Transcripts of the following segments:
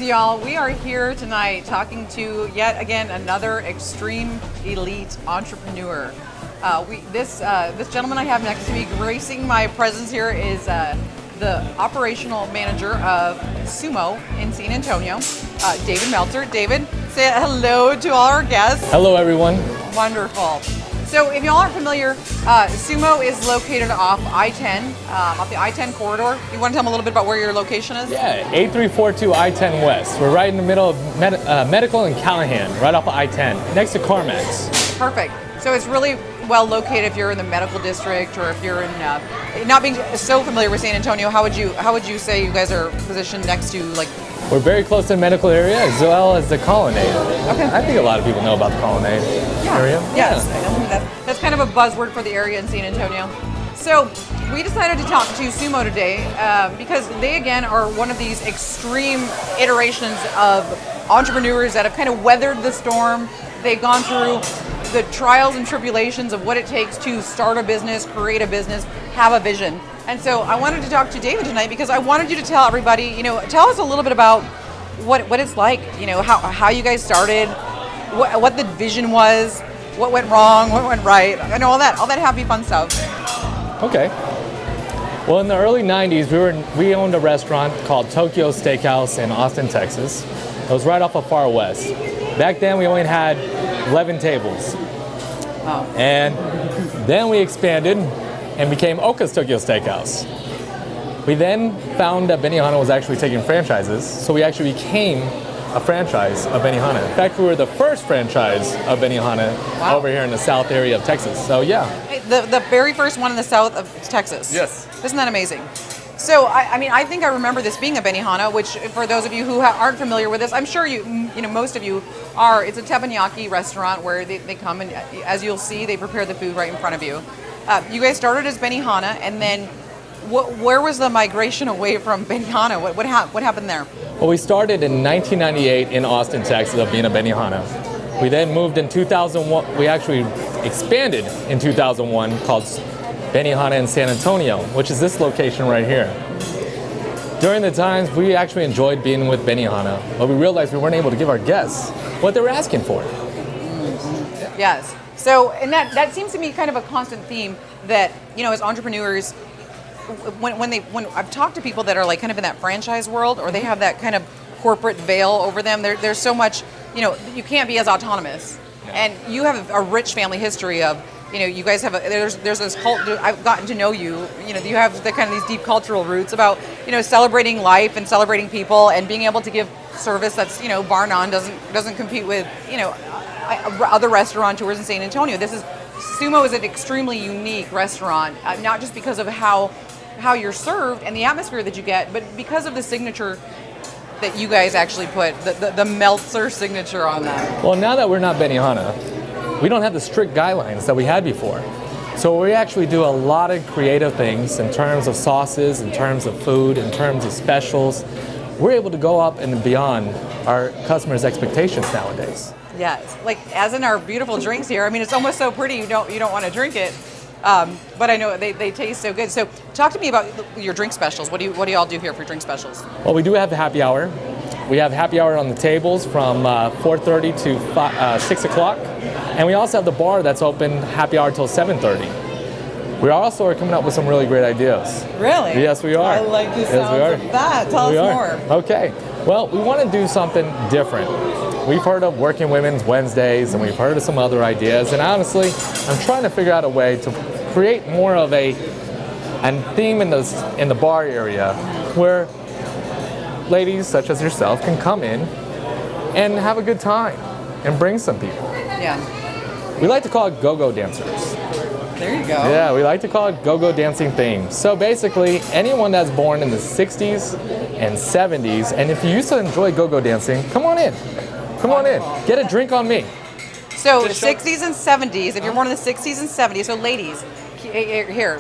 y'all? We are here tonight talking to yet again another extreme elite entrepreneur. This gentleman I have next to me, gracing my presence here, is the operational manager of Sumo in San Antonio, David Meltzer. David, say hello to all our guests. Hello, everyone. Wonderful. So if y'all aren't familiar, Sumo is located off I-10, off the I-10 corridor. You want to tell them a little bit about where your location is? Yeah, 8342 I-10 West. We're right in the middle of Medical and Callahan, right off of I-10, next to CarMax. Perfect. So it's really well located if you're in the medical district, or if you're in, not being so familiar with San Antonio, how would you say you guys are positioned next to, like? We're very close to the medical area as well as the Colonnade. Okay. I think a lot of people know about the Colonnade area. Yes, that's kind of a buzzword for the area in San Antonio. So we decided to talk to Sumo today because they, again, are one of these extreme iterations of entrepreneurs that have kind of weathered the storm. They've gone through the trials and tribulations of what it takes to start a business, create a business, have a vision. And so I wanted to talk to David tonight because I wanted you to tell everybody, tell us a little bit about what it's like, how you guys started, what the vision was, what went wrong, what went right, all that happy fun stuff. Okay. Well, in the early 90s, we owned a restaurant called Tokyo Steakhouse in Austin, Texas. It was right off of Far West. Back then, we only had 11 tables. Wow. And then we expanded and became Oka's Tokyo Steakhouse. We then found that Benihana was actually taking franchises, so we actually became a franchise of Benihana. In fact, we were the first franchise of Benihana over here in the south area of Texas. So yeah. The very first one in the south of Texas. Yes. Isn't that amazing? So I think I remember this being a Benihana, which for those of you who aren't familiar with this, I'm sure most of you are. It's a teppanyaki restaurant where they come and, as you'll see, they prepare the food right in front of you. You guys started as Benihana, and then where was the migration away from Benihana? What happened there? Well, we started in 1998 in Austin, Texas, of being a Benihana. We then moved in 2001. We actually expanded in 2001, called Benihana in San Antonio, which is this location right here. During the times, we actually enjoyed being with Benihana, but we realized we weren't able to give our guests what they were asking for. Yes. So, and that seems to be kind of a constant theme that, as entrepreneurs, when I've talked to people that are like kind of in that franchise world, or they have that kind of corporate veil over them, there's so much, you can't be as autonomous. Yeah. And you have a rich family history of, you guys have there's this cult. I've gotten to know you. You have the kind of these deep cultural roots about celebrating life and celebrating people and being able to give service that's bar none, doesn't compete with other restaurateurs in San Antonio. Sumo is an extremely unique restaurant, not just because of how you're served and the atmosphere that you get, but because of the signature that you guys actually put, the Meltzer signature on that. Well, now that we're not Benihana, we don't have the strict guidelines that we had before. So we actually do a lot of creative things in terms of sauces, in terms of food, in terms of specials. We're able to go up and beyond our customers' expectations nowadays. Yes, like as in our beautiful drinks here. I mean, it's almost so pretty you don't want to drink it, but I know they taste so good. So talk to me about your drink specials. What do you all do here for drink specials? Well, we do have the happy hour. We have happy hour on the tables from 4:30 to 6 o'clock. And we also have the bar that's open happy hour till 7:30. We also are coming up with some really great ideas. Really? Yes, we are. I like the sound of that. Tell us more. Okay. Well, we want to do something different. We've heard of Working Women's Wednesdays, and we've heard of some other ideas. And honestly, I'm trying to figure out a way to create more of a theme in the bar area where ladies such as yourself can come in and have a good time and bring some people. Yeah. We like to call it go-go dancers. There you go. Yeah, we like to call it go-go dancing theme. So basically, anyone that's born in the 60s and 70s, and if you used to enjoy go-go dancing, come on in. Come on in. Get a drink on me. So 60s and 70s, if you're born in the 60s and 70s, so ladies, here,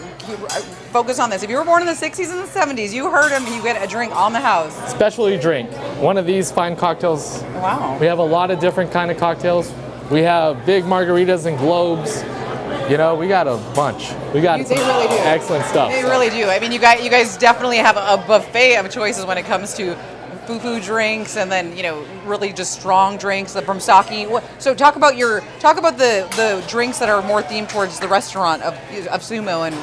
focus on this. If you were born in the 60s and the 70s, you heard him, you get a drink on the house. Specialty drink. One of these fine cocktails. Wow. We have a lot of different kind of cocktails. We have big margaritas and globes. We got a bunch. We got they really do. Excellent stuff. They really do. I mean, you guys definitely have a buffet of choices when it comes to foo-foo drinks, and then really just strong drinks from sake. So talk about the drinks that are more themed towards the restaurant of Sumo. And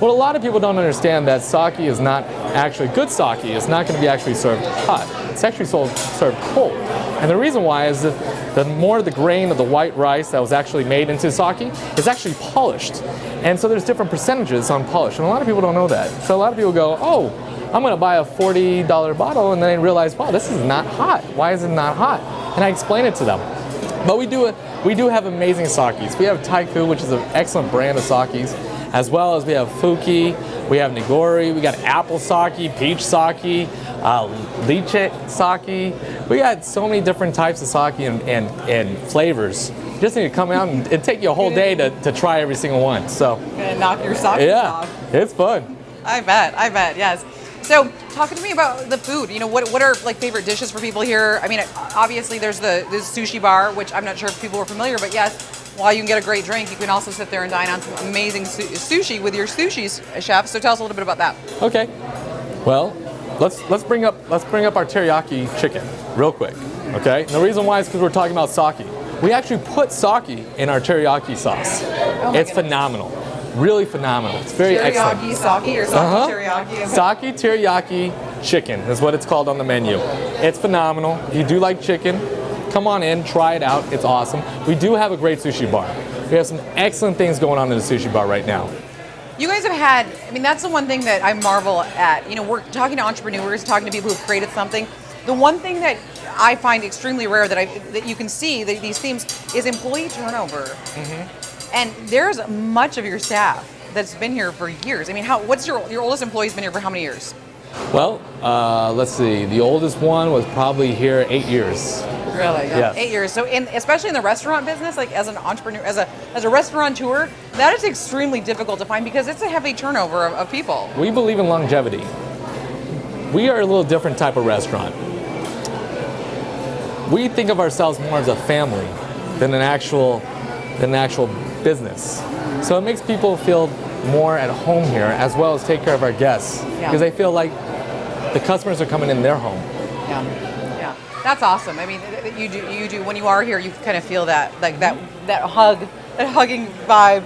Well, a lot of people don't understand that sake is not actually good sake. It's not going to be actually served hot. It's actually served cold. And the reason why is that the more the grain of the white rice that was actually made into sake is actually polished. And so there's different percentages on polish. And a lot of people don't know that. So a lot of people go, oh, I'm going to buy a $40 bottle, and then they realize, wow, this is not hot. Why is it not hot? And I explain it to them. But we do have amazing sakes. We have Taiku, which is an excellent brand of sakes, as well as we have Fuki, we have Nigori, we got apple sake, peach sake, lychee sake. We got so many different types of sake and flavors. You just need to come out and it'd take you a whole day to try every single one. So gonna knock your sake off. It's fun. I bet, yes. So, talking to me about the food. What are like favorite dishes for people here? I mean, obviously there's the sushi bar, which I'm not sure if people are familiar, but yes, while you can get a great drink, you can also sit there and dine on some amazing sushi with your sushi chef. So tell us a little bit about that. Okay. Well, let's bring up our teriyaki chicken real quick. Okay. And the reason why is because we're talking about sake. We actually put sake in our teriyaki sauce. It's phenomenal. Really phenomenal. It's very excellent. Teriyaki sake or sake teriyaki? Sake teriyaki chicken is what it's called on the menu. It's phenomenal. If you do like chicken, come on in, try it out. It's awesome. We do have a great sushi bar. We have some excellent things going on in the sushi bar right now. You guys have had, that's the one thing that I marvel at. We're talking to entrepreneurs, talking to people who've created something. The one thing that I find extremely rare that you can see these themes is employee turnover. Mm-hmm. And there's much of your staff that's been here for years. What's your oldest employee's been here for how many years? Well, let's see. The oldest one was probably here 8 years. Really? Yes. 8 years. So, especially in the restaurant business, like as an entrepreneur, as a restaurateur, that is extremely difficult to find because it's a heavy turnover of people. We believe in longevity. We are a little different type of restaurant. We think of ourselves more as a family than an actual business. So it makes people feel more at home here, as well as take care of our guests, because they feel like the customers are coming in their home. Yeah, that's awesome. You do when you are here, you kind of feel that hugging vibe,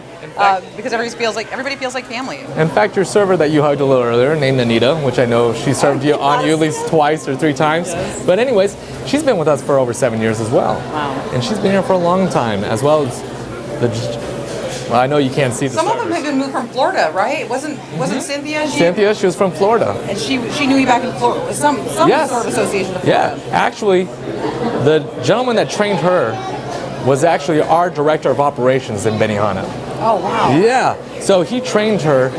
because everybody feels like family. In fact, your server that you hugged a little earlier, named Anita, which I know she served you on you at least twice or 3 times. Yes. But anyways, she's been with us for over 7 years as well. Wow. And she's been here for a long time, as well as well, I know you can't see the Some servers. of them have been moved from Florida, right? Wasn't Cynthia? Cynthia, she was from Florida. And she knew you back in Florida. Some Yes. sort of association with Yeah, Florida. actually, the gentleman that trained her was actually our director of operations in Benihana. Oh, wow. Yeah, so he trained her.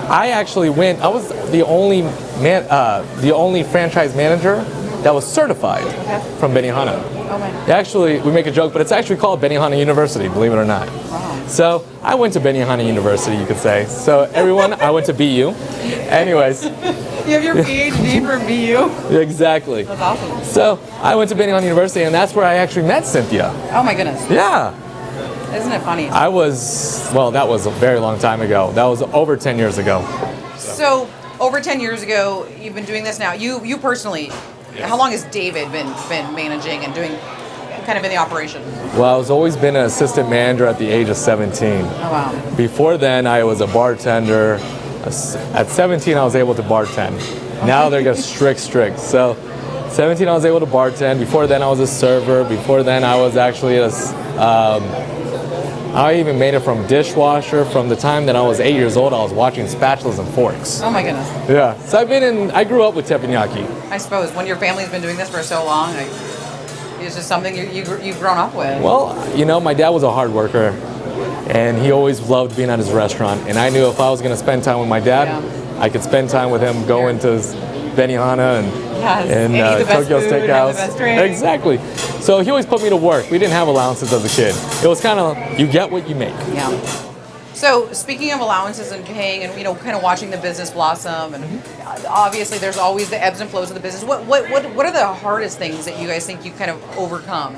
I was the only franchise manager that was certified from Benihana. Oh, man. Actually, we make a joke, but it's actually called Benihana University, believe it or not. Wow. So I went to Benihana University, you could say. So everyone, I went to BU. Anyways. You have your PhD from BU? Exactly. That's awesome. So I went to Benihana University, and that's where I actually met Cynthia. Oh my goodness. Yeah. Isn't it funny? That was a very long time ago. That was over 10 years ago. So over 10 years ago, you've been doing this now. You personally, how long has David been managing and doing kind of in the operation? Well, I've always been an assistant manager at the age of 17. Oh, wow. Before then, I was a bartender. At 17, I was able to bartend. Now they're just strict. So 17, I was able to bartend. Before then, I was a server. Before then, I was actually I even made it from dishwasher. From the time that I was 8 years old, I was watching spatulas and forks. Oh my goodness. Yeah. So I grew up with teppanyaki. I suppose when your family's been doing this for so long, it's just something you've grown up with. Well, my dad was a hard worker, and he always loved being at his restaurant. And I knew if I was going to spend time with my dad, I could spend time with him going to Benihana and Tokyo Steakhouse. Exactly. So he always put me to work. We didn't have allowances as a kid. It was kind of, you get what you make. Yeah. So speaking of allowances and paying and kind of watching the business blossom, and obviously there's always the ebbs and flows of the business. What are the hardest things that you guys think you kind of overcome?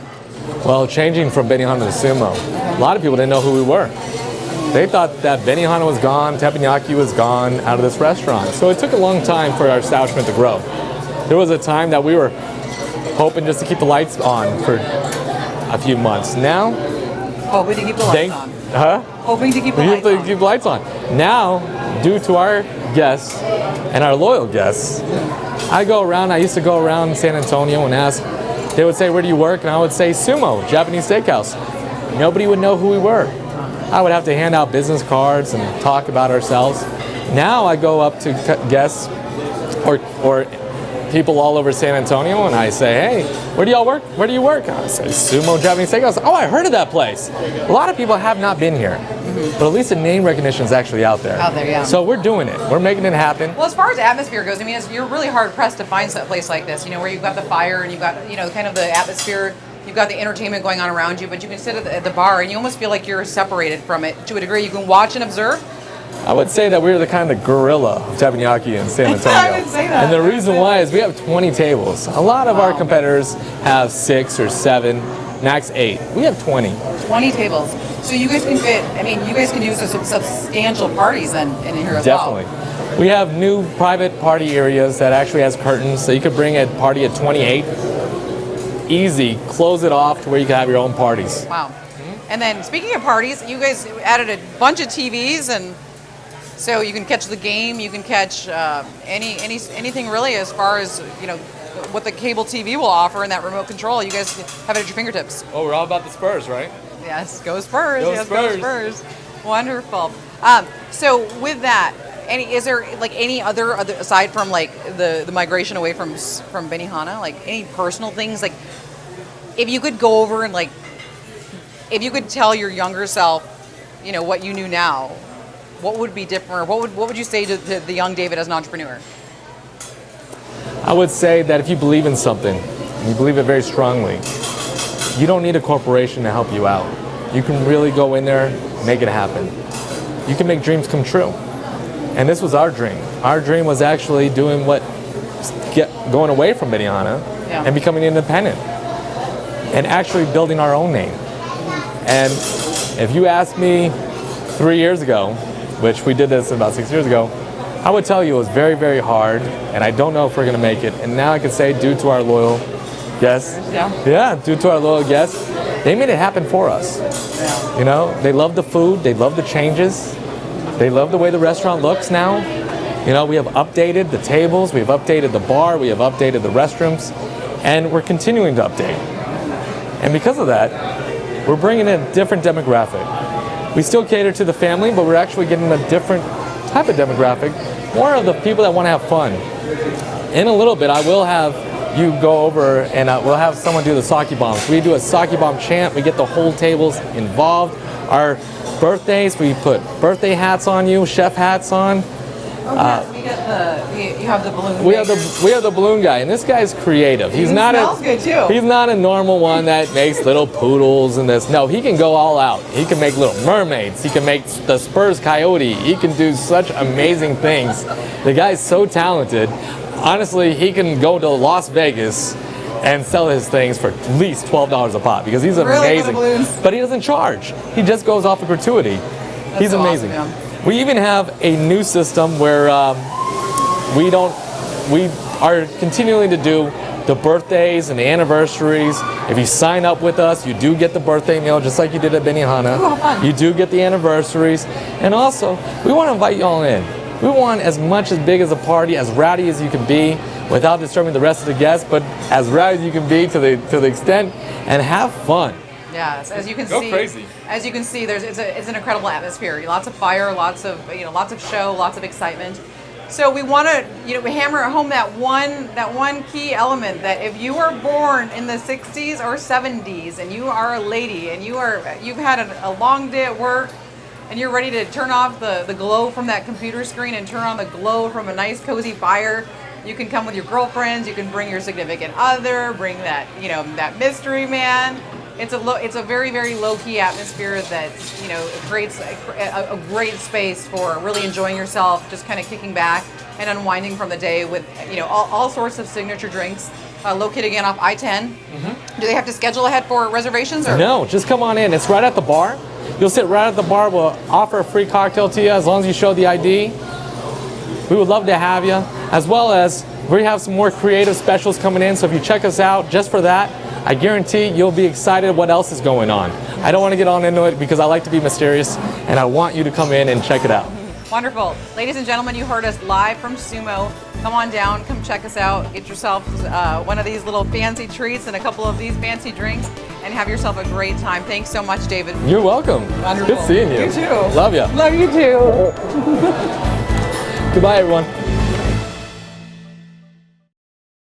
Well, changing from Benihana to Sumo, a lot of people didn't know who we were. They thought that Benihana was gone, teppanyaki was gone out of this restaurant. So it took a long time for our establishment to grow. There was a time that we were hoping just to keep the lights on for a few months. Now, hoping to keep the lights on. Hoping to keep the lights on. Keep the lights on. Now, due to our guests and our loyal guests, I used to go around San Antonio and ask, they would say, where do you work? And I would say, Sumo, Japanese Steakhouse. Nobody would know who we were. I would have to hand out business cards and talk about ourselves. Now I go up to guests or people all over San Antonio and I say, hey, where do y'all work? Where do you work? I say, Sumo Japanese Steakhouse. Oh, I heard of that place. A lot of people have not been here, but at least the name recognition is actually out there. Out there, yeah. So we're doing it. We're making it happen. Well, as far as atmosphere goes, I mean, you're really hard pressed to find a place like this, where you've got the fire and you've got, kind of the atmosphere. You've got the entertainment going on around you, but you can sit at the bar and you almost feel like you're separated from it to a degree. You can watch and observe. I would say that we're the kind of guerrilla of teppanyaki in San Antonio. I would say that. And the reason why is we have 20 tables. A lot of our competitors have 6 or 7, max 8. We have 20. 20 tables. So you guys can fit, you guys can use some substantial parties then in here as well. Definitely. We have new private party areas that actually has curtains, so you could bring a party at 28. Easy, close it off to where you can have your own parties. Wow. And then speaking of parties, you guys added a bunch of TVs, and so you can catch the game, you can catch anything really as far as what the cable TV will offer and that remote control. You guys have it at your fingertips. Oh, we're all about the Spurs, right? Yes, go Spurs. Go yes, Spurs. Go Spurs. Wonderful. So with that, is there any other aside from the migration away from Benihana, any personal things, if you could go over and if you could tell your younger self, what you knew now, what would be different, or what would you say to the young David as an entrepreneur? I would say that if you believe in something, and you believe it very strongly, you don't need a corporation to help you out. You can really go in there, make it happen. You can make dreams come true. And this was our dream. Our dream was actually going away from Benihana and becoming independent and actually building our own name. And if you asked me 3 years ago, which we did this about 6 years ago, I would tell you it was very, very hard, and I don't know if we're going to make it. And now I can say, due to our loyal guests, due to our loyal guests, they made it happen for us. Yeah. They love the food, they love the changes, they love the way the restaurant looks now. We have updated the tables, we've updated the bar, we have updated the restrooms, and we're continuing to update. And because of that, we're bringing in a different demographic. We still cater to the family, but we're actually getting a different type of demographic, more of the people that want to have fun. In a little bit, I will have you go over and we'll have someone do the sake bombs. We do a sake bomb chant, we get the whole tables involved. Our birthdays, we put birthday hats on you, chef hats on. Oh, yes, you have the balloon. We have the balloon guy, and this guy's creative. He smells good too. He's not a normal one that makes little poodles and this. No, he can go all out. He can make little mermaids. He can make the Spurs coyote. He can do such amazing things. The guy's so talented. Honestly, he can go to Las Vegas and sell his things for at least $12 a pop because he's amazing. But he doesn't charge. He just goes off of gratuity. He's so amazing. Awesome, yeah. We even have a new system where we are continuing to do the birthdays and the anniversaries. If you sign up with us, you do get the birthday meal just like you did at Benihana. Ooh, how fun. You do get the anniversaries. And also, we want to invite you all in. We want as much as big as a party, as rowdy as you can be, without disturbing the rest of the guests, but as rowdy as you can be to the extent, and have fun. Yes, as you can Go see, crazy. As you can see, it's an incredible atmosphere. Lots of fire, lots of show, lots of excitement. So we want to hammer home that one key element that if you were born in the 60s or 70s and you are a lady and you've had a long day at work and you're ready to turn off the glow from that computer screen and turn on the glow from a nice cozy fire, you can come with your girlfriends, you can bring your significant other, bring that that mystery man. It's a very, very low-key atmosphere that creates a great space for really enjoying yourself, just kind of kicking back and unwinding from the day with all sorts of signature drinks. Located again off I-10. Mm-hmm. Do they have to schedule ahead for reservations? Or? No, just come on in. It's right at the bar. You'll sit right at the bar. We'll offer a free cocktail to you as long as you show the ID. We would love to have you, as well as We have some more creative specials coming in, so if you check us out just for that, I guarantee you'll be excited what else is going on. I don't want to get on into it because I like to be mysterious, and I want you to come in and check it out. Wonderful. Ladies and gentlemen, you heard us live from Sumo. Come on down, come check us out. Get yourself one of these little fancy treats and a couple of these fancy drinks, and have yourself a great time. Thanks so much, David. You're welcome. Wonderful. Good seeing you. You too. Love you. Love you too. Goodbye, everyone.